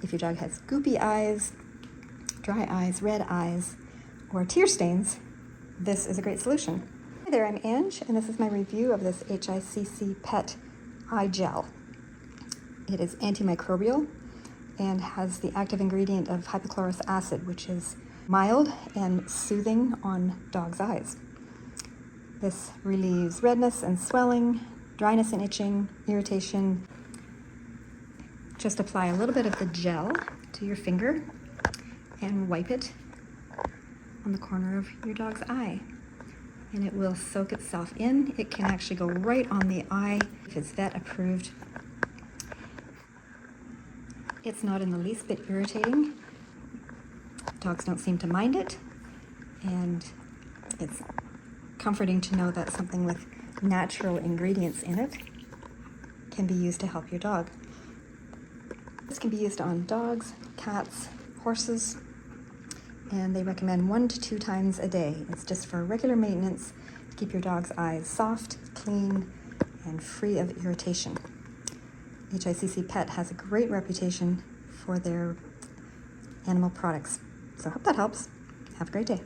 if your dog has goopy eyes, dry eyes, red eyes, or tear stains, this is a great solution. Hi there, I'm Ange, and this is my review of this HICC PET eye gel. It is antimicrobial and has the active ingredient of hypochlorous acid, which is mild and soothing on dogs' eyes. This relieves redness and swelling, dryness and itching, irritation. Just apply a little bit of the gel to your finger and wipe it on the corner of your dog's eye. And it will soak itself in. It can actually go right on the eye if it's vet approved. It's not in the least bit irritating. Dogs don't seem to mind it. And it's comforting to know that something with natural ingredients in it can be used to help your dog. This can be used on dogs, cats, horses, and they recommend 1 to 2 times a day. It's just for regular maintenance to keep your dog's eyes soft, clean, and free of irritation. HICC PET has a great reputation for their animal products. So I hope that helps. Have a great day.